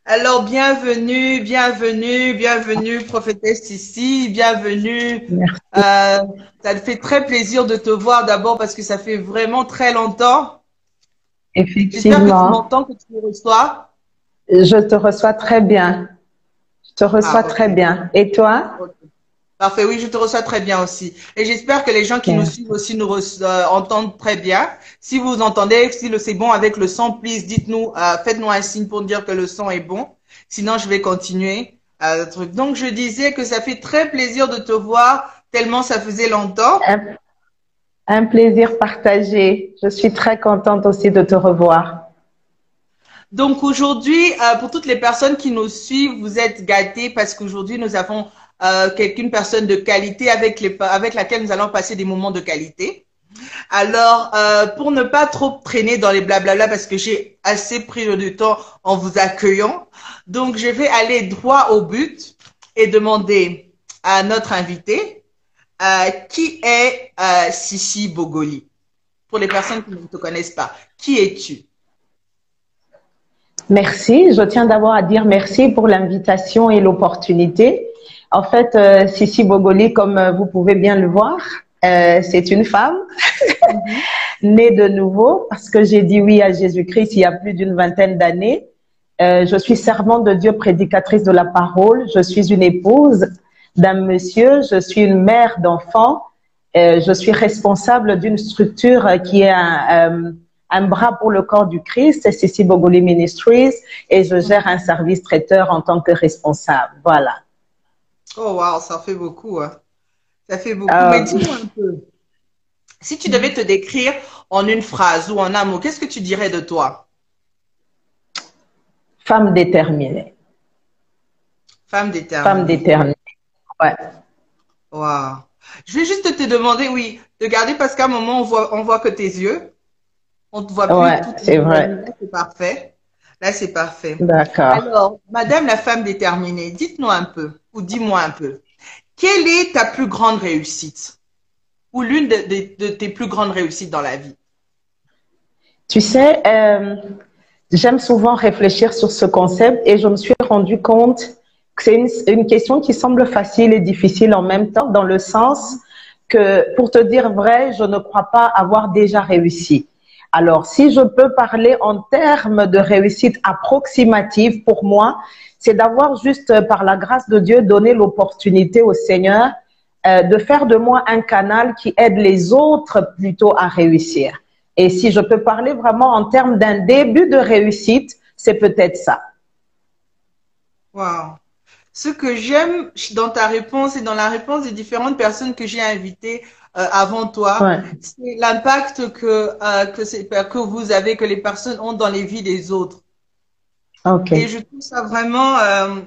Alors, bienvenue, bienvenue, bienvenue, prophétesse ici, bienvenue. Merci. Euh, Ça me fait très plaisir de te voir d'abord parce que ça fait vraiment très longtemps. J'espère que tu Effectivement, m'entends, que tu me reçois. je te reçois très bien. Je te reçois Ah, très ok. bien. Et toi? Ok. Parfait, oui, je te reçois très bien aussi. Et j'espère que les gens qui nous Bien. suivent aussi entendent très bien. Si vous entendez, si c'est bon avec le son, please, dites-nous, faites-nous un signe pour dire que le son est bon. Sinon, je vais continuer. Le truc. Donc, je disais que ça fait très plaisir de te voir, tellement ça faisait longtemps. Un, un plaisir partagé. Je suis très contente aussi de te revoir. Donc aujourd'hui, pour toutes les personnes qui nous suivent, vous êtes gâtés parce qu'aujourd'hui, nous avons une personne de qualité avec laquelle nous allons passer des moments de qualité. Alors, pour ne pas trop traîner dans les blablabla, parce que j'ai assez pris du temps en vous accueillant, donc je vais aller droit au but et demander à notre invité qui est Sissi Bogoli. Pour les personnes qui ne te connaissent pas, qui es-tu? Merci. Je tiens d'abord à dire merci pour l'invitation et l'opportunité. En fait, Sissi Bogoli, comme vous pouvez bien le voir, c'est une femme Mhm. née de nouveau parce que j'ai dit oui à Jésus-Christ il y a plus d'une vingtaine d'années. Je suis servante de Dieu, prédicatrice de la parole. Je suis une épouse d'un monsieur. Je suis une mère d'enfants. Je suis responsable d'une structure qui est un bras pour le corps du Christ, c'est Sissi Bogoli Ministries, et je gère un service traiteur en tant que responsable. Voilà. Oh wow, ça fait beaucoup, hein. Ça fait beaucoup. Mais Euh, dis-moi un peu, si tu devais te décrire en une phrase ou en un mot, qu'est-ce que tu dirais de toi? Femme déterminée. Femme Femme déterminée. déterminée. Ouais. Wow. Je vais juste te demander, oui, de garder parce qu'à un moment, on voit que tes yeux. On ne te voit plus Ouais, toute c'est vrai. là, c'est parfait. Là, c'est parfait. D'accord. Alors, Madame la femme déterminée, dites-nous un peu, ou dis-moi un peu, quelle est ta plus grande réussite? Ou l'une de tes plus grandes réussites dans la vie? Tu sais, j'aime souvent réfléchir sur ce concept et je me suis rendu compte que c'est une question qui semble facile et difficile en même temps, dans le sens que, pour te dire vrai, je ne crois pas avoir déjà réussi. Alors, si je peux parler en termes de réussite approximative, pour moi, c'est d'avoir juste, par la grâce de Dieu, donné l'opportunité au Seigneur de faire de moi un canal qui aide les autres plutôt à réussir. Et si je peux parler vraiment en termes d'un début de réussite, c'est peut-être ça. Wow. Ce que j'aime dans ta réponse et dans la réponse des différentes personnes que j'ai invitées avant toi, Ouais. c'est l'impact que vous avez, que les personnes ont dans les vies des autres. Ok. Et je trouve ça vraiment,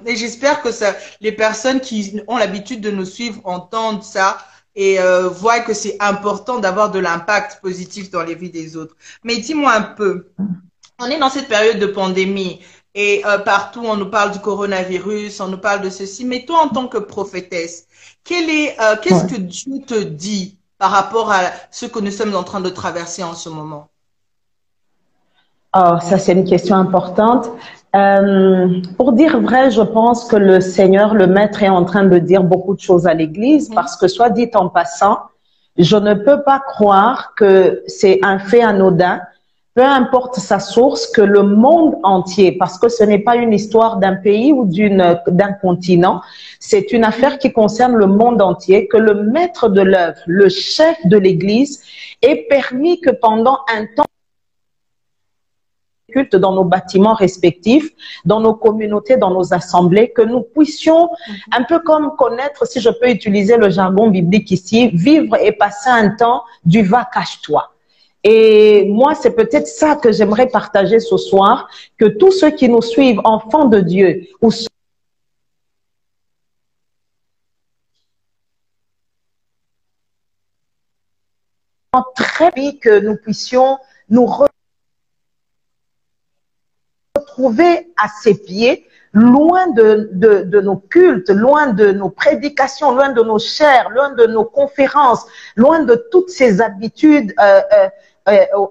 et j'espère que les personnes qui ont l'habitude de nous suivre entendent ça et voient que c'est important d'avoir de l'impact positif dans les vies des autres. Mais dis-moi un peu, on est dans cette période de pandémie et partout on nous parle du coronavirus, on nous parle de ceci. Mais toi, en tant que prophétesse, qu'est-ce Ouais. que Dieu te dit par rapport à ce que nous sommes en train de traverser en ce moment? Oh, ça, c'est une question importante. Pour dire vrai, je pense que le Seigneur, le Maître, est en train de dire beaucoup de choses à l'Église Mhm. parce que, soit dit en passant, je ne peux pas croire que c'est un fait anodin, peu importe sa source, que le monde entier, parce que ce n'est pas une histoire d'un pays ou d'un continent, c'est une affaire qui concerne le monde entier, que le maître de l'œuvre, le chef de l'Église, ait permis que pendant un temps culte dans nos bâtiments respectifs, dans nos communautés, dans nos assemblées, que nous puissions un peu comme connaître, si je peux utiliser le jargon biblique ici, vivre et passer un temps du va cache-toi. Et moi, c'est peut-être ça que j'aimerais partager ce soir, que tous ceux qui nous suivent, enfants de Dieu, ou ceux très bien que nous puissions nous retrouver à ses pieds, loin de nos cultes, loin de nos prédications, loin de nos chairs, loin de nos conférences, loin de toutes ces habitudes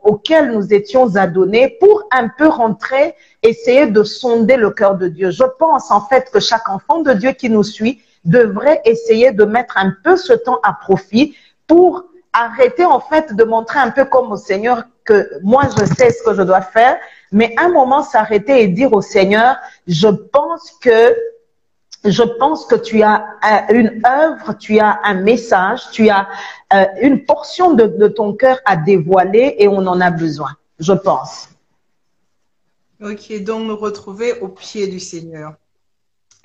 auquel nous étions adonnés pour un peu rentrer, essayer de sonder le cœur de Dieu. Je pense en fait que chaque enfant de Dieu qui nous suit devrait essayer de mettre un peu ce temps à profit pour arrêter en fait de montrer un peu comme au Seigneur que moi je sais ce que je dois faire, mais un moment s'arrêter et dire au Seigneur, je pense que tu as une œuvre, tu as un message, tu as une portion de ton cœur à dévoiler et on en a besoin, je pense. Ok, donc nous retrouver au pied du Seigneur.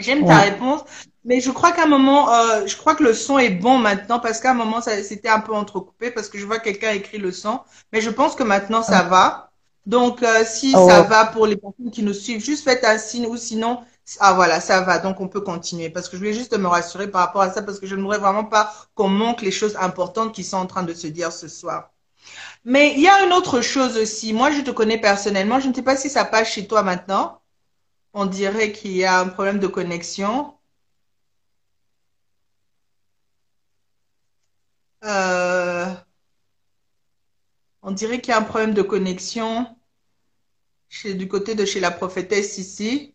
J'aime ta réponse, mais je crois qu'à un moment, je crois que le son est bon maintenant parce qu'à un moment, c'était un peu entrecoupé parce que je vois quelqu'un écrit le son, mais je pense que maintenant ça va. Donc, si ça va pour les personnes qui nous suivent, juste faites un signe ou sinon, ah voilà, ça va, donc on peut continuer parce que je voulais juste me rassurer par rapport à ça parce que je ne voudrais vraiment pas qu'on manque les choses importantes qui sont en train de se dire ce soir. Mais il y a une autre chose aussi. Moi, je te connais personnellement. Je ne sais pas si ça passe chez toi maintenant. On dirait qu'il y a un problème de connexion. Euh, on dirait qu'il y a un problème de connexion du côté de chez la prophétesse ici.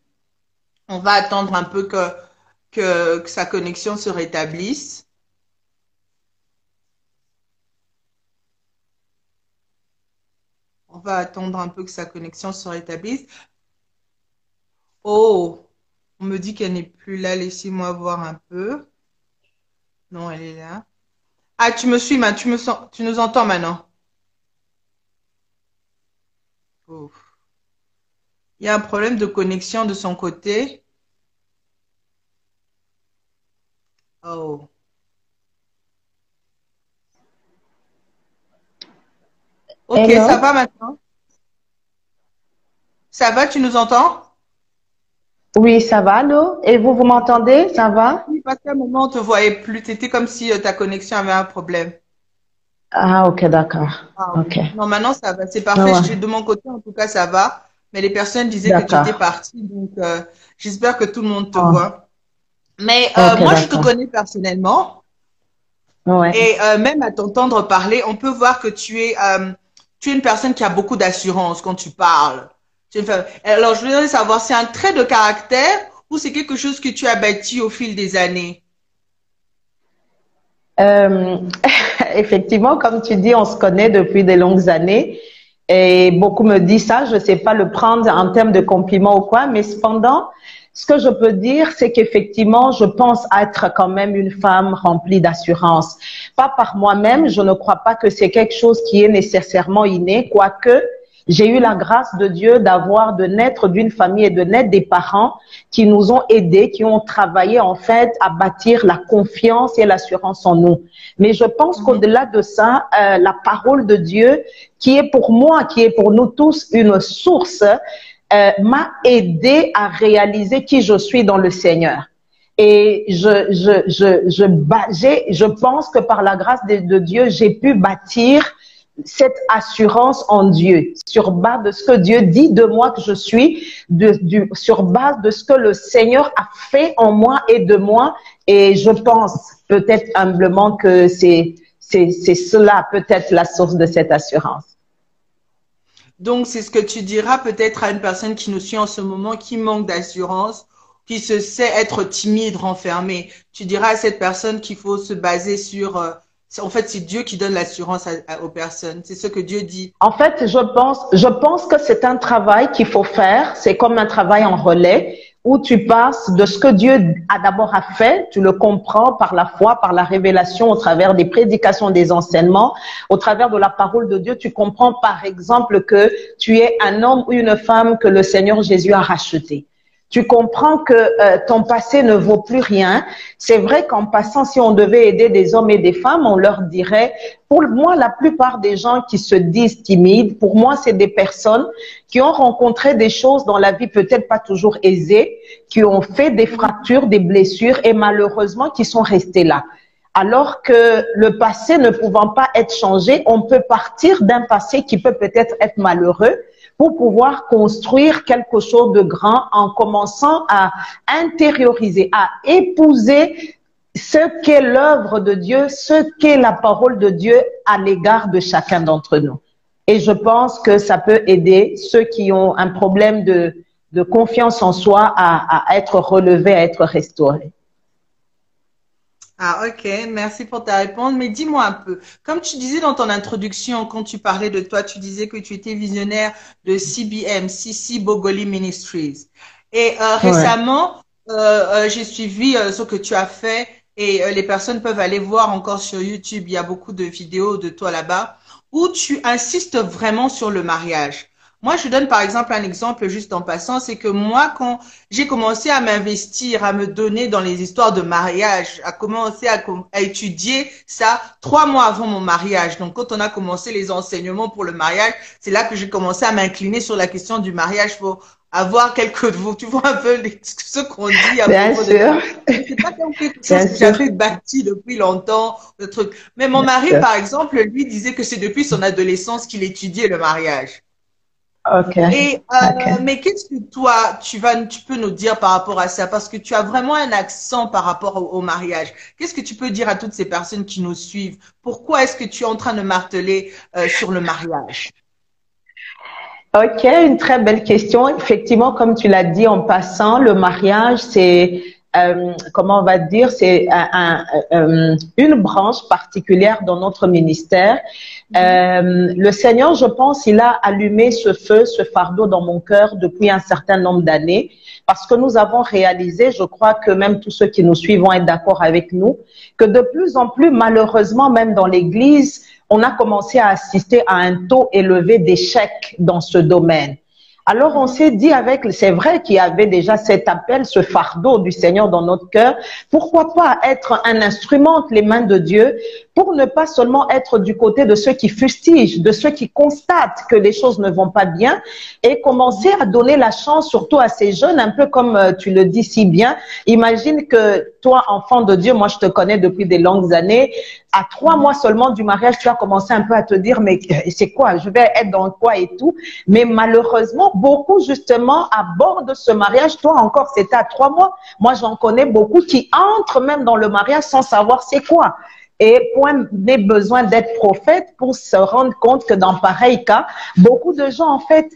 On va attendre un peu que sa connexion se rétablisse. On va attendre un peu que sa connexion se rétablisse. Oh, on me dit qu'elle n'est plus là. Laissez-moi voir un peu. Non, elle est là. Ah, tu me suis, tu nous entends maintenant. Oh. Il y a un problème de connexion de son côté. Oh. Ok, Hello? ça va maintenant? Ça va, tu nous entends? Oui, ça va, allô? Et vous m'entendez? Ça va? Oui, parce qu'à un moment, on te voyait plus. C'était comme si ta connexion avait un problème. Ah, ok, d'accord. Ah, Ok. oui. Non, maintenant, ça va. C'est Ah parfait. ouais, De mon côté, en tout cas, ça va. Mais les personnes disaient que tu étais d'accord. partie. Donc, j'espère que tout le monde te Oh, voit. Mais ok, moi, je te d'accord. connais personnellement. Ouais. Et même à t'entendre parler, on peut voir que tu es une personne qui a beaucoup d'assurance quand tu parles. Alors, je voudrais savoir, c'est un trait de caractère ou c'est quelque chose que tu as bâti au fil des années? Euh, effectivement, comme tu dis, on se connaît depuis de longues années et beaucoup me disent ça. Je ne sais pas le prendre en termes de compliment ou quoi, mais cependant, ce que je peux dire, c'est qu'effectivement, je pense être quand même une femme remplie d'assurance. Pas par moi-même, je ne crois pas que c'est quelque chose qui est nécessairement inné, quoique j'ai eu la grâce de Dieu de naître d'une famille et de naître des parents qui nous ont aidés, qui ont travaillé en fait à bâtir la confiance et l'assurance en nous. Mais je pense Mhm. qu'au-delà de ça, la parole de Dieu, qui est pour moi, qui est pour nous tous une source, m'a aidé à réaliser qui je suis dans le Seigneur. Et je pense que par la grâce de Dieu, j'ai pu bâtir cette assurance en Dieu, sur base de ce que Dieu dit de moi que je suis, sur base de ce que le Seigneur a fait en moi et de moi. Et je pense peut-être humblement que c'est cela peut-être la source de cette assurance. Donc, c'est ce que tu diras peut-être à une personne qui nous suit en ce moment, qui manque d'assurance, qui se sait être timide, renfermée. Tu diras à cette personne qu'il faut se baser sur... en fait, c'est Dieu qui donne l'assurance aux personnes. C'est ce que Dieu dit. En fait, je pense que c'est un travail qu'il faut faire. C'est comme un travail en relais où tu passes de ce que Dieu a d'abord a fait, tu le comprends par la foi, par la révélation, au travers des prédications, des enseignements, au travers de la parole de Dieu. Tu comprends par exemple que tu es un homme ou une femme que le Seigneur Jésus a racheté. Tu comprends que ton passé ne vaut plus rien. C'est vrai qu'en passant, si on devait aider des hommes et des femmes, on leur dirait, pour moi, la plupart des gens qui se disent timides, pour moi, c'est des personnes qui ont rencontré des choses dans la vie peut-être pas toujours aisées, qui ont fait des fractures, des blessures et malheureusement qui sont restées là. Alors que le passé ne pouvant pas être changé, on peut partir d'un passé qui peut peut-être être malheureux pour pouvoir construire quelque chose de grand en commençant à intérioriser, à épouser ce qu'est l'œuvre de Dieu, ce qu'est la parole de Dieu à l'égard de chacun d'entre nous. Et je pense que ça peut aider ceux qui ont un problème de confiance en soi à être relevés, à être restaurés. Ah, ok, merci pour ta réponse. Mais dis-moi un peu, comme tu disais dans ton introduction, quand tu parlais de toi, tu disais que tu étais visionnaire de CBM, CC Bogoli Ministries. Et Ouais. récemment, j'ai suivi ce que tu as fait et les personnes peuvent aller voir encore sur YouTube. Il y a beaucoup de vidéos de toi là-bas où tu insistes vraiment sur le mariage. Moi, je donne par exemple un exemple juste en passant, c'est que moi, quand j'ai commencé à m'investir, à me donner dans les histoires de mariage, à commencer à étudier ça 3 mois avant mon mariage. Donc, quand on a commencé les enseignements pour le mariage, c'est là que j'ai commencé à m'incliner sur la question du mariage pour avoir quelques de vous. Tu vois un peu ce qu'on dit à Bien propos de ça. sûr, C'est pas comme quelque chose bien que sûr. j'avais bâti depuis longtemps, le truc. Mais mon mari, par exemple, lui disait que c'est depuis son adolescence qu'il étudiait le mariage. Ok, Et ok. mais qu'est-ce que toi tu peux nous dire par rapport à ça parce que tu as vraiment un accent par rapport au mariage. Qu'est-ce que tu peux dire à toutes ces personnes qui nous suivent? Pourquoi est-ce que tu es en train de marteler sur le mariage? Ok, une très belle question. Effectivement, comme tu l'as dit en passant, le mariage, c'est, comment on va dire, c'est une branche particulière dans notre ministère. Mhm. Le Seigneur, je pense, il a allumé ce feu, ce fardeau dans mon cœur depuis un certain nombre d'années, parce que nous avons réalisé, je crois que même tous ceux qui nous suivent vont être d'accord avec nous, que de plus en plus, malheureusement, même dans l'Église, on a commencé à assister à un taux élevé d'échecs dans ce domaine. Alors on Mhm. s'est dit c'est vrai qu'il y avait déjà cet appel, ce fardeau du Seigneur dans notre cœur, pourquoi pas être un instrument entre les mains de Dieu pour ne pas seulement être du côté de ceux qui fustigent, de ceux qui constatent que les choses ne vont pas bien et commencer à donner la chance surtout à ces jeunes, un peu comme tu le dis si bien. Imagine que toi, enfant de Dieu, moi je te connais depuis des longues années, à 3 mois Mhm. seulement du mariage, tu as commencé un peu à te dire, mais c'est quoi, je vais être dans quoi et tout. Mais malheureusement, beaucoup justement abordent ce mariage. Toi encore, c'était à 3 mois. Moi, j'en connais beaucoup qui entrent même dans le mariage sans savoir c'est quoi. Et point des besoins d'être prophète pour se rendre compte que dans pareil cas, beaucoup de gens en fait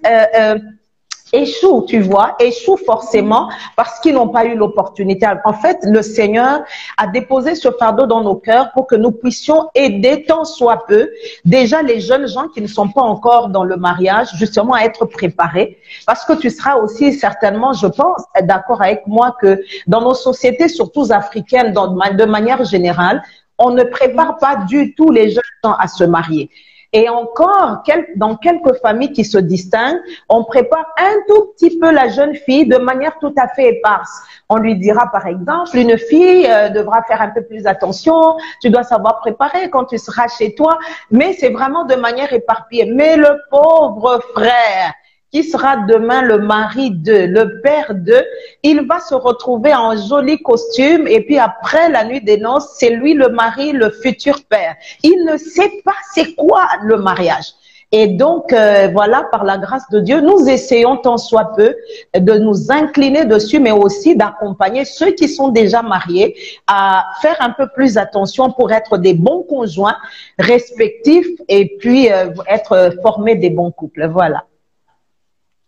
échouent, tu vois, échouent forcément parce qu'ils n'ont pas eu l'opportunité. En fait, le Seigneur a déposé ce fardeau dans nos cœurs pour que nous puissions aider tant soit peu déjà les jeunes gens qui ne sont pas encore dans le mariage, justement à être préparés. Parce que tu seras aussi certainement, je pense, d'accord avec moi que dans nos sociétés, surtout africaines, de manière générale, on ne Mhm. prépare pas du tout les jeunes gens à se marier. Et encore, dans quelques familles qui se distinguent, on prépare un tout petit peu la jeune fille de manière tout à fait éparse. On lui dira, par exemple, une fille devra faire un peu plus attention, tu dois savoir préparer quand tu seras chez toi, mais c'est vraiment de manière éparpillée. Mais le pauvre frère, qui sera demain le mari de, le père de, il va se retrouver en joli costume et puis après la nuit des noces, c'est lui le mari, le futur père. Il ne sait pas c'est quoi le mariage. Et donc, voilà, par la grâce de Dieu, nous essayons tant soit peu de nous incliner dessus, mais aussi d'accompagner ceux qui sont déjà mariés à faire un peu plus attention pour être des bons conjoints respectifs et puis être formés des bons couples. Voilà.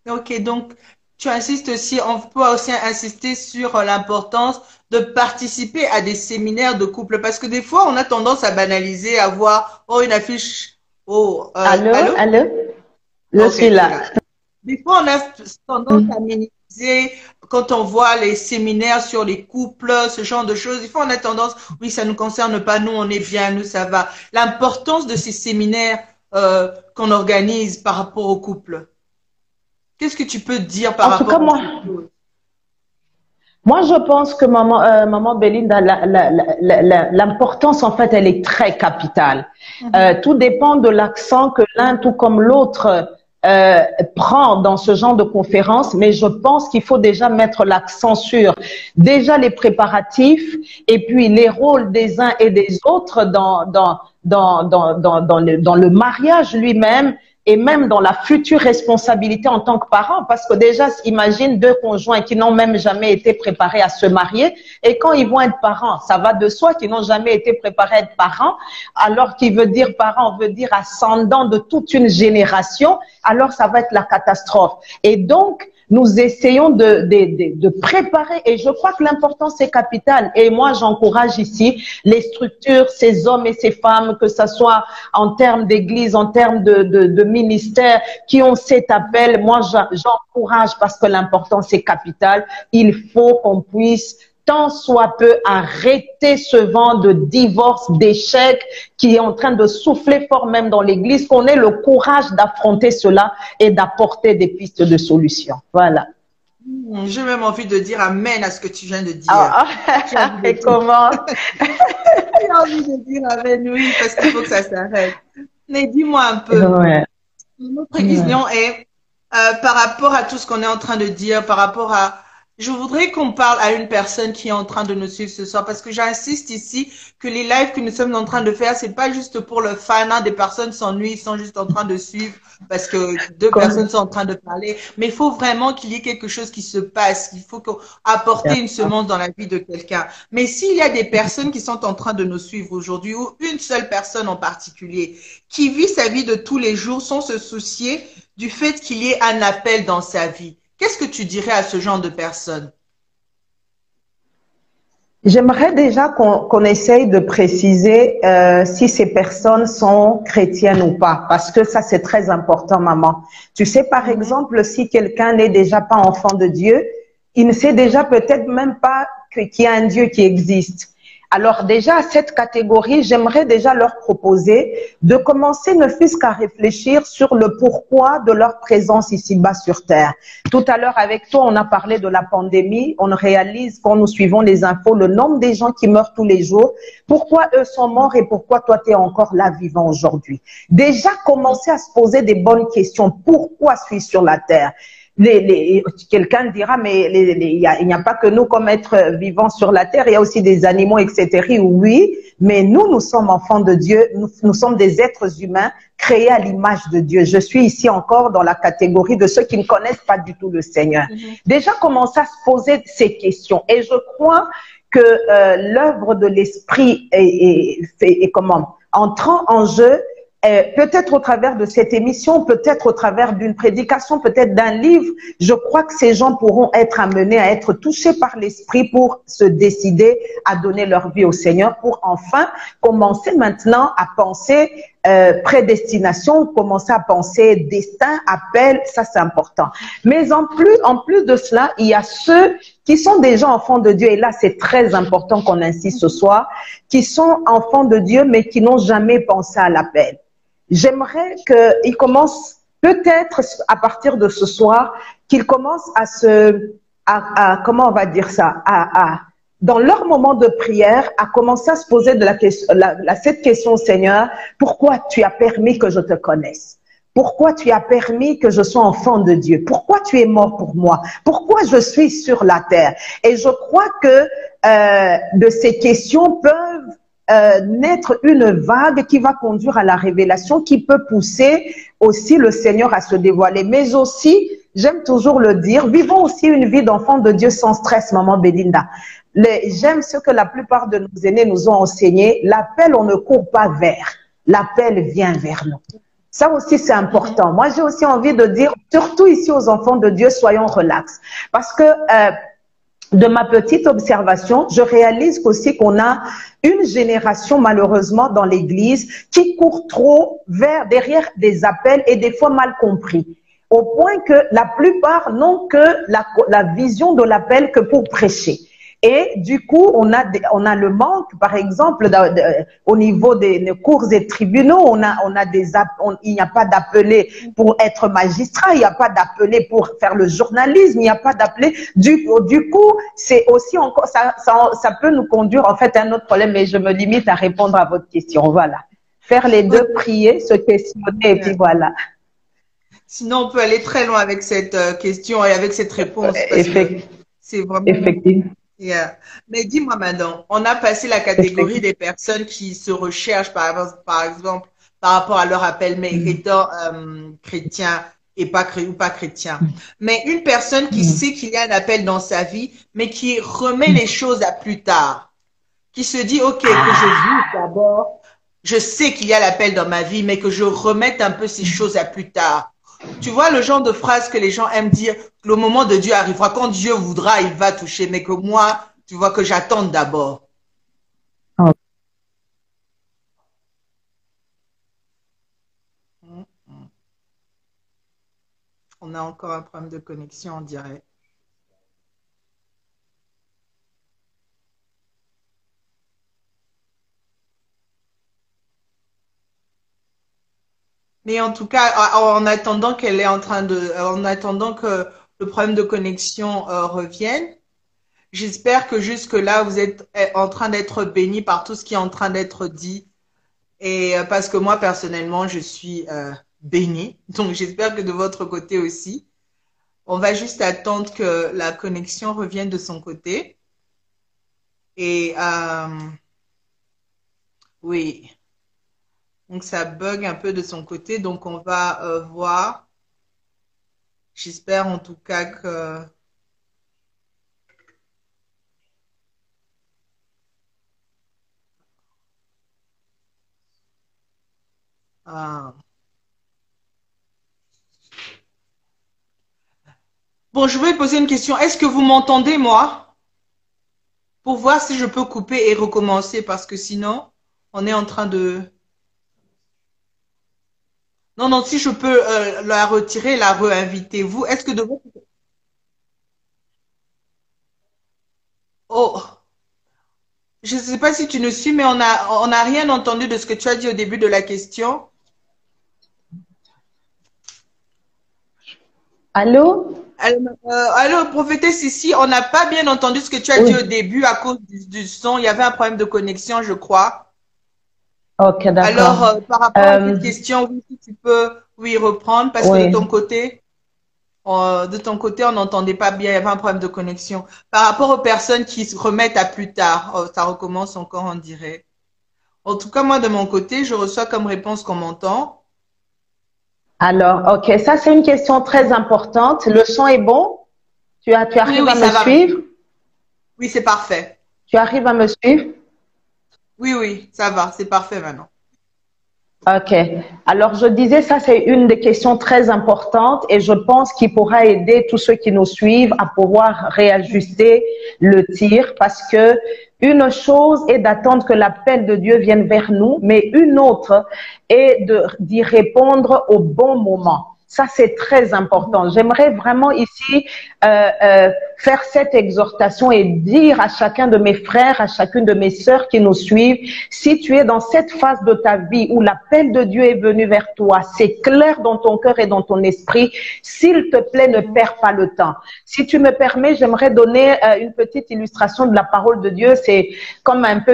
Ok, donc tu insistes aussi, on peut aussi insister sur l'importance de participer à des séminaires de couple parce que des fois on a tendance à banaliser, à voir oh une affiche, oh Allô, allô? allô, je Ok, suis tu es là. là. Des fois on a tendance à minimiser quand on voit les séminaires sur les couples, ce genre de choses. Des fois on a tendance, oui ça nous concerne pas, nous on est bien, nous ça va. L'importance de ces séminaires qu'on organise par rapport au couple. Qu'est-ce que tu peux dire par En tout cas, rapport à moi, ces choses? je pense que maman Belinda, l'importance, en fait, elle est très capitale. Mhm. Tout dépend de l'accent que l'un, tout comme l'autre, euh, prend dans ce genre de conférence, mais je pense qu'il faut déjà mettre l'accent sur déjà les préparatifs et puis les rôles des uns et des autres dans le mariage lui-même. et même dans la future responsabilité en tant que parent, parce que déjà, imagine deux conjoints qui n'ont même jamais été préparés à se marier, et quand ils vont être parents, ça va de soi qu'ils n'ont jamais été préparés à être parents, alors qu'il veut dire parent, veut dire ascendant de toute une génération, alors ça va être la catastrophe. Et donc, nous essayons de préparer, et je crois que l'importance est capitale. Et moi, j'encourage ici les structures, ces hommes et ces femmes, que ce soit en termes d'église, en termes de ministère, qui ont cet appel. Moi, j'encourage parce que l'importance est capitale. Il faut qu'on puisse tant soit peu arrêter ce vent de divorce, d'échec qui est en train de souffler fort même dans l'église, qu'on ait le courage d'affronter cela et d'apporter des pistes de solutions. Voilà. J'ai même envie de dire amen à ce que tu viens de dire. Et comment? J'ai envie de dire amen, oui, parce qu'il faut que ça s'arrête. Mais dis-moi un peu. Notre question est par rapport à tout ce qu'on est en train de dire, par rapport à... Je voudrais qu'on parle à une personne qui est en train de nous suivre ce soir, parce que j'insiste ici que les lives que nous sommes en train de faire, c'est pas juste pour le fan, hein, des personnes s'ennuient, ils sont juste en train de suivre parce que deux personnes sont en train de parler, mais il faut vraiment qu'il y ait quelque chose qui se passe, il faut apporter une semence dans la vie de quelqu'un. Mais s'il y a des personnes qui sont en train de nous suivre aujourd'hui, ou une seule personne en particulier, qui vit sa vie de tous les jours sans se soucier du fait qu'il y ait un appel dans sa vie, qu'est-ce que tu dirais à ce genre de personnes? J'aimerais déjà qu'on essaye de préciser si ces personnes sont chrétiennes ou pas, parce que ça c'est très important, maman. Tu sais, par exemple, si quelqu'un n'est déjà pas enfant de Dieu, il ne sait déjà peut-être même pas qu'il y a un Dieu qui existe. Alors déjà, à cette catégorie, j'aimerais déjà leur proposer de commencer ne fût-ce qu'à réfléchir sur le pourquoi de leur présence ici-bas sur Terre. Tout à l'heure, avec toi, on a parlé de la pandémie. On réalise, quand nous suivons les infos, le nombre des gens qui meurent tous les jours. Pourquoi eux sont morts et pourquoi toi, tu es encore là vivant aujourd'hui? Déjà, commencer à se poser des bonnes questions. Pourquoi suis-je sur la Terre? Quelqu'un dira, mais il n'y a pas que nous comme êtres vivants sur la terre, il y a aussi des animaux, etc. Oui, mais nous sommes enfants de Dieu, nous sommes des êtres humains créés à l'image de Dieu. Je suis ici encore dans la catégorie de ceux qui ne connaissent pas du tout le Seigneur. Déjà, commencer à se poser ces questions. Et je crois que l'œuvre de l'Esprit est comment entrant en jeu, peut-être au travers de cette émission, peut-être au travers d'une prédication, peut-être d'un livre. Je crois que ces gens pourront être amenés à être touchés par l'Esprit pour se décider à donner leur vie au Seigneur, pour enfin commencer maintenant à penser prédestination, commencer à penser destin, appel, ça c'est important. Mais en plus de cela, il y a ceux qui sont déjà enfants de Dieu, et là c'est très important qu'on insiste ce soir, qui sont enfants de Dieu mais qui n'ont jamais pensé à l'appel. J'aimerais qu'ils commencent, peut-être à partir de ce soir, qu'ils commencent comment on va dire ça, dans leur moment de prière, à commencer à se poser cette question au Seigneur: pourquoi tu as permis que je te connaisse? Pourquoi tu as permis que je sois enfant de Dieu? Pourquoi tu es mort pour moi? Pourquoi je suis sur la terre? Et je crois que de ces questions peuvent naître une vague qui va conduire à la révélation, qui peut pousser aussi le Seigneur à se dévoiler. Mais aussi, j'aime toujours le dire, vivons aussi une vie d'enfant de Dieu sans stress, maman Belinda. J'aime ce que la plupart de nos aînés nous ont enseigné. L'appel, on ne court pas vers. L'appel vient vers nous. Ça aussi, c'est important. Moi, j'ai aussi envie de dire, surtout ici aux enfants de Dieu, soyons relax. Parce que de ma petite observation, je réalise aussi qu'on a une génération, malheureusement, dans l'Église qui court trop derrière des appels et des fois mal compris. Au point que la plupart n'ont que la vision de l'appel que pour prêcher. Et du coup, on a le manque, par exemple, au niveau des cours et tribunaux, il n'y a pas d'appelé pour être magistrat, il n'y a pas d'appelé pour faire le journalisme, il n'y a pas d'appelé. Du coup, c'est aussi encore, ça peut nous conduire en fait à un autre problème, mais je me limite à répondre à votre question. Voilà. Faire les deux, prier, se questionner, et puis voilà. Sinon, on peut aller très loin avec cette question et avec cette réponse. C'est vraiment... Effectivement. Yeah. Mais dis-moi maintenant, on a passé la catégorie des personnes qui se recherchent, par exemple, par rapport à leur appel, mais étant chrétien et ou pas chrétien. Mais une personne qui sait qu'il y a un appel dans sa vie, mais qui remet les choses à plus tard, qui se dit, OK, que je vive d'abord, je sais qu'il y a l'appel dans ma vie, mais que je remette un peu ces choses à plus tard. Tu vois le genre de phrase que les gens aiment dire, le moment de Dieu arrivera, quand Dieu voudra, il va toucher, mais que moi, tu vois, que j'attende d'abord. On a encore un problème de connexion en direct. Mais en tout cas, en attendant qu'elle est en train en attendant que le problème de connexion revienne, j'espère que jusque-là, vous êtes en train d'être bénis par tout ce qui est en train d'être dit. Et parce que moi, personnellement, je suis bénie. Donc, j'espère que de votre côté aussi. On va juste attendre que la connexion revienne de son côté. Et oui. Donc, ça bug un peu de son côté. Donc, on va voir. J'espère en tout cas que... Bon, je vais poser une question. Est-ce que vous m'entendez, moi? Pour voir si je peux couper et recommencer, parce que sinon, on est en train de... Non, non, si je peux la retirer, la réinviter. Vous, est-ce que de vous... Oh, je ne sais pas si tu nous suis, mais on a rien entendu de ce que tu as dit au début de la question. Allô? Allô, prophétesse ici, on n'a pas bien entendu ce que tu as dit au début à cause du son. Il y avait un problème de connexion, je crois. Ok, d'accord. Alors, par rapport à cette question, oui, si tu peux, oui, reprendre, parce que de ton côté, on n'entendait pas bien, il y avait un problème de connexion. Par rapport aux personnes qui se remettent à plus tard, ça recommence encore, on dirait. En tout cas, moi, de mon côté, je reçois comme réponse qu'on m'entend. Alors, ok, ça c'est une question très importante. Le son est bon? Tu arrives à me suivre? Oui, c'est parfait. Tu arrives à me suivre? Oui, oui, ça va, c'est parfait maintenant. Ok. Alors, je disais, ça, c'est une des questions très importantes et je pense qu'il pourra aider tous ceux qui nous suivent à pouvoir réajuster le tir parce que une chose est d'attendre que l'appel de Dieu vienne vers nous, mais une autre est d'y répondre au bon moment. Ça, c'est très important. J'aimerais vraiment ici faire cette exhortation et dire à chacun de mes frères, à chacune de mes sœurs qui nous suivent, si tu es dans cette phase de ta vie où l'appel de Dieu est venu vers toi, c'est clair dans ton cœur et dans ton esprit, s'il te plaît, ne perds pas le temps. Si tu me permets, j'aimerais donner une petite illustration de la parole de Dieu. C'est comme un peu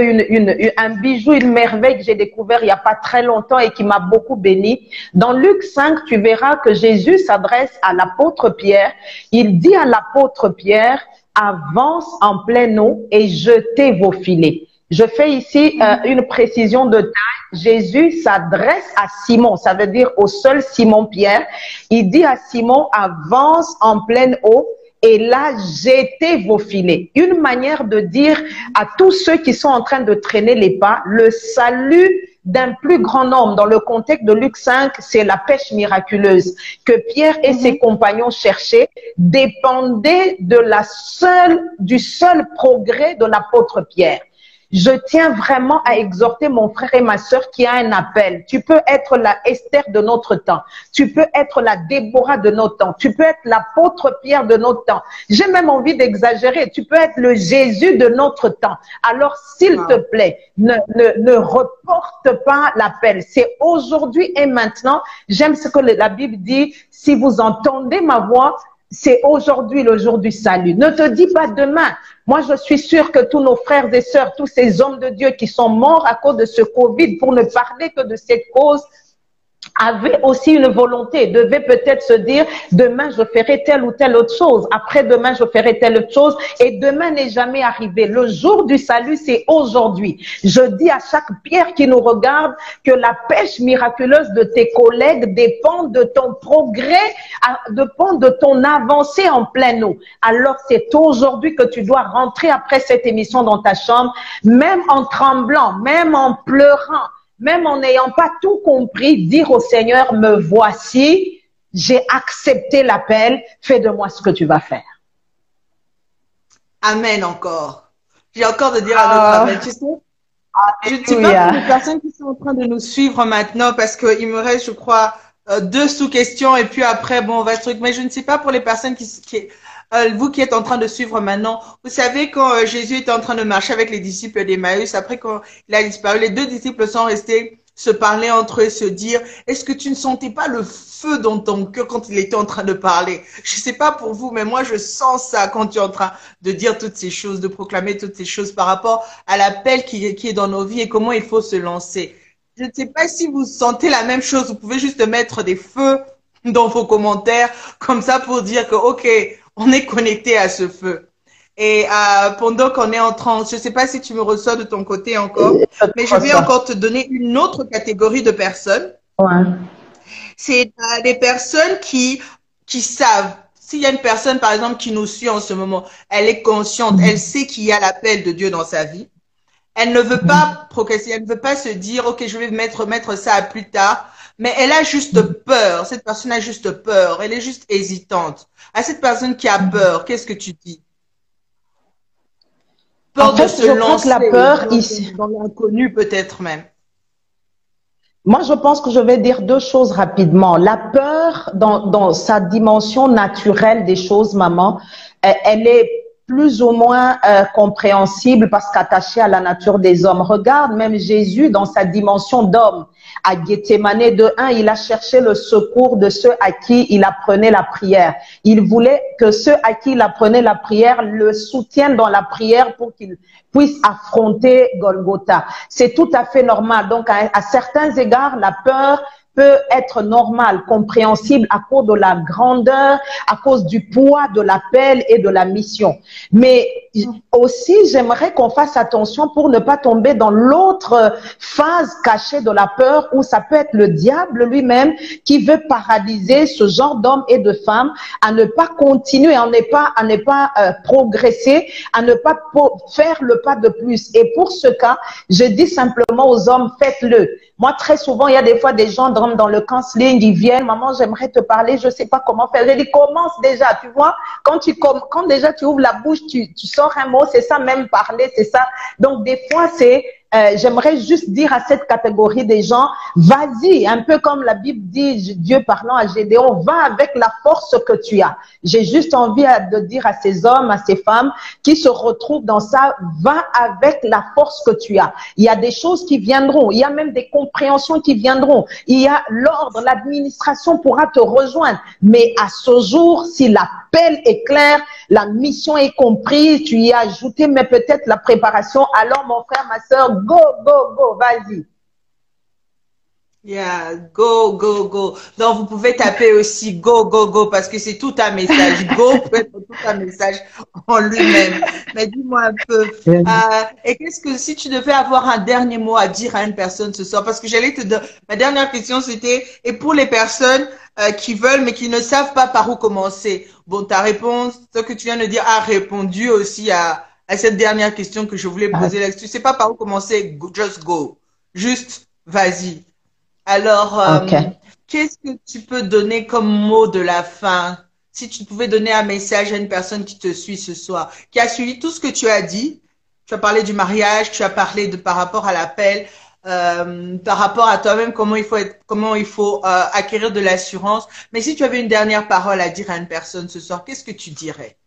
un bijou, une merveille que j'ai découvert il n'y a pas très longtemps et qui m'a beaucoup béni. Dans Luc 5, tu verras que Jésus s'adresse à l'apôtre Pierre. Il dit à l'apôtre Pierre, avance en pleine eau et jetez vos filets. Je fais ici une précision de taille. Jésus s'adresse à Simon, ça veut dire au seul Simon Pierre. Il dit à Simon, avance en pleine eau et là, jetez vos filets. Une manière de dire à tous ceux qui sont en train de traîner les pas, le salut d'un plus grand nombre. Dans le contexte de Luc 5, c'est la pêche miraculeuse que Pierre et ses compagnons cherchaient, dépendait du seul progrès de l'apôtre Pierre. Je tiens vraiment à exhorter mon frère et ma sœur qui a un appel. Tu peux être la Esther de notre temps. Tu peux être la Déborah de notre temps. Tu peux être l'apôtre Pierre de notre temps. J'ai même envie d'exagérer. Tu peux être le Jésus de notre temps. Alors, s'il te plaît, ne reporte pas l'appel. C'est aujourd'hui et maintenant. J'aime ce que la Bible dit. Si vous entendez ma voix, c'est aujourd'hui le jour du salut. Ne te dis pas demain. Moi, je suis sûre que tous nos frères et sœurs, tous ces hommes de Dieu qui sont morts à cause de ce Covid, pour ne parler que de cette cause, avait aussi une volonté, devait peut-être se dire, demain je ferai telle ou telle autre chose, après-demain je ferai telle autre chose, et demain n'est jamais arrivé. Le jour du salut, c'est aujourd'hui. Je dis à chaque pierre qui nous regarde que la pêche miraculeuse de tes collègues dépend de ton progrès, dépend de ton avancée en pleine eau. Alors c'est aujourd'hui que tu dois rentrer après cette émission dans ta chambre, même en tremblant, même en pleurant, même en n'ayant pas tout compris, dire au Seigneur, me voici, j'ai accepté l'appel, fais de moi ce que tu vas faire. Amen encore. J'ai encore de dire un autre amen. Tu sais, je ne sais pas pour les personnes qui sont en train de nous suivre maintenant, parce qu'il me reste, je crois, 2 sous-questions et puis après, bon, on va se truc. Mais je ne sais pas pour les personnes vous qui êtes en train de suivre maintenant. Vous savez, quand Jésus était en train de marcher avec les disciples d'Emmaüs, après quand il a disparu, les 2 disciples sont restés se parler entre eux, se dire, est-ce que tu ne sentais pas le feu dans ton cœur quand il était en train de parler? Je ne sais pas pour vous, mais moi, je sens ça quand tu es en train de dire toutes ces choses, de proclamer toutes ces choses par rapport à l'appel qui est dans nos vies et comment il faut se lancer. Je ne sais pas si vous sentez la même chose. Vous pouvez juste mettre des feux dans vos commentaires, comme ça pour dire que, OK, on est connecté à ce feu. Et pendant qu'on est en transe, je ne sais pas si tu me reçois de ton côté encore, mais je vais encore te donner une autre catégorie de personnes. Ouais. C'est des personnes qui savent. S'il y a une personne, par exemple, qui nous suit en ce moment, elle est consciente, elle sait qu'il y a l'appel de Dieu dans sa vie. Elle ne veut pas procrastiner, elle ne veut pas se dire, OK, je vais mettre ça à plus tard. Mais elle a juste peur. Cette personne a juste peur. Elle est juste hésitante. À cette personne qui a peur, qu'est-ce que tu dis? Peur de se lancer la peur ici, dans l'inconnu peut-être même. Moi, je pense que je vais dire 2 choses rapidement. La peur, dans sa dimension naturelle des choses, maman, elle est plus ou moins compréhensible parce qu'attachée à la nature des hommes. Regarde même Jésus dans sa dimension d'homme. À Gethsémane 2:1, il a cherché le secours de ceux à qui il apprenait la prière. Il voulait que ceux à qui il apprenait la prière le soutiennent dans la prière pour qu'ils puissent affronter Golgotha. C'est tout à fait normal. Donc, à certains égards, la peur peut être normale, compréhensible à cause de la grandeur, à cause du poids de l'appel et de la mission. Mais aussi, j'aimerais qu'on fasse attention pour ne pas tomber dans l'autre phase cachée de la peur où ça peut être le diable lui-même qui veut paralyser ce genre d'hommes et de femmes à ne pas continuer, à ne pas progresser, à ne pas faire le pas de plus. Et pour ce cas, je dis simplement aux hommes, faites-le. Moi, très souvent, il y a des fois des gens dans le counseling, ils viennent, maman, j'aimerais te parler, je sais pas comment faire. Je dis, commence déjà, tu vois. Quand déjà tu ouvres la bouche, tu sors un mot, c'est ça même parler, c'est ça. Donc, des fois, j'aimerais juste dire à cette catégorie des gens, vas-y, un peu comme la Bible dit, Dieu parlant à Gédéon, va avec la force que tu as. J'ai juste envie de dire à ces hommes, à ces femmes qui se retrouvent dans ça, va avec la force que tu as. Il y a des choses qui viendront, il y a même des compréhensions qui viendront. Il y a l'ordre, l'administration pourra te rejoindre. Mais à ce jour, si l'appel est clair, la mission est comprise, tu y as ajouté, mais peut-être la préparation, alors mon frère, ma soeur, go, go, go, vas-y. Yeah, go, go, go. Donc, vous pouvez taper aussi go, go, go parce que c'est tout un message. Go peut être tout un message en lui-même. Mais dis-moi un peu. Et qu'est-ce que si tu devais avoir un dernier mot à dire à une personne ce soir? Parce que j'allais te dire, ma dernière question c'était, et pour les personnes qui veulent mais qui ne savent pas par où commencer. Bon, ta réponse, ce que tu viens de dire a répondu aussi à cette dernière question que je voulais poser là. Si tu sais pas par où commencer, just go. Juste, vas-y. Alors, qu'est-ce que tu peux donner comme mot de la fin? Si tu pouvais donner un message à une personne qui te suit ce soir, qui a suivi tout ce que tu as dit, tu as parlé du mariage, tu as parlé par rapport à l'appel, par rapport à toi-même, comment il faut acquérir de l'assurance. Mais si tu avais une dernière parole à dire à une personne ce soir, qu'est-ce que tu dirais?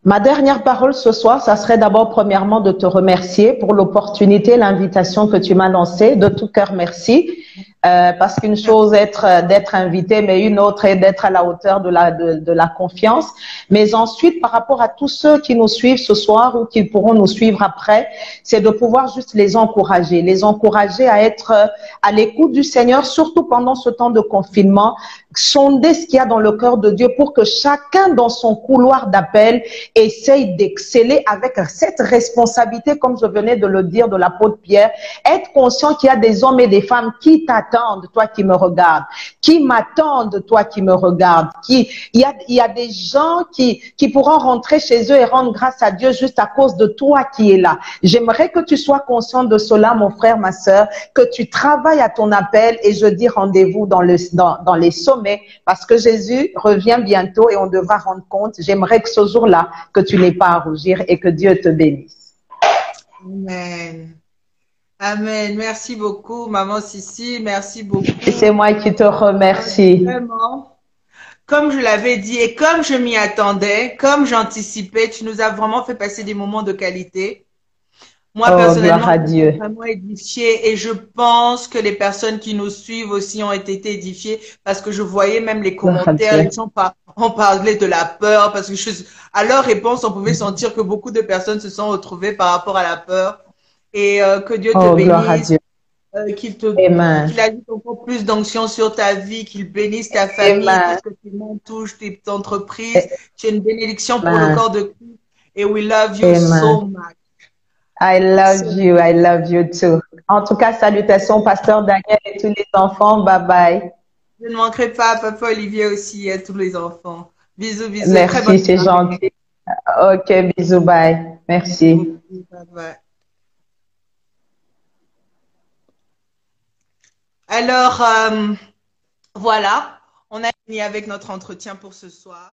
Ma dernière parole ce soir, ça serait d'abord premièrement de te remercier pour l'opportunité, l'invitation que tu m'as lancée. De tout cœur, merci. Parce qu'une chose est d'être invité, mais une autre est d'être à la hauteur de la confiance. Mais ensuite, par rapport à tous ceux qui nous suivent ce soir ou qui pourront nous suivre après, c'est de pouvoir juste les encourager à être à l'écoute du Seigneur, surtout pendant ce temps de confinement, sonder ce qu'il y a dans le cœur de Dieu pour que chacun dans son couloir d'appel essaye d'exceller avec cette responsabilité, comme je venais de le dire, de l'apôtre Pierre, être conscient qu'il y a des hommes et des femmes qui t'attendent, toi qui me regardes, qui m'attendent, toi qui me regardes, il y a des gens qui pourront rentrer chez eux et rendre grâce à Dieu juste à cause de toi qui es là. J'aimerais que tu sois conscient de cela, mon frère, ma sœur, que tu travailles à ton appel et je dis rendez-vous dans les sommets parce que Jésus revient bientôt et on devra rendre compte. J'aimerais que ce jour-là, que tu n'aies pas à rougir et que Dieu te bénisse. Amen. Amen. Merci beaucoup, maman Sissi. Merci beaucoup. Et c'est moi qui te remercie. Vraiment. Comme je l'avais dit et comme je m'y attendais, comme j'anticipais, tu nous as vraiment fait passer des moments de qualité. Moi, personnellement, gloire à je suis Dieu. vraiment édifiée et je pense que les personnes qui nous suivent aussi ont été édifiées parce que je voyais même les commentaires, les gens on parlait de la peur parce que à leur réponse, on pouvait sentir que beaucoup de personnes se sont retrouvées par rapport à la peur et que Dieu te Gloire à bénisse, Dieu. Amen. qu'il ajoute encore plus d'onction sur ta vie, qu'il bénisse ta famille, Amen. tout ce que tu touches, tes entreprises. Tu es une bénédiction pour le corps de Christ et we love you Amen. so much. I love you too. En tout cas, salutations, pasteur Daniel et tous les enfants. Bye bye. Je ne manquerai pas, papa Olivier aussi, à tous les enfants. Bisous, bisous. Merci, c'est gentil. Ok, bisous, bye. Merci. Bye bye. Alors, voilà, on a fini avec notre entretien pour ce soir.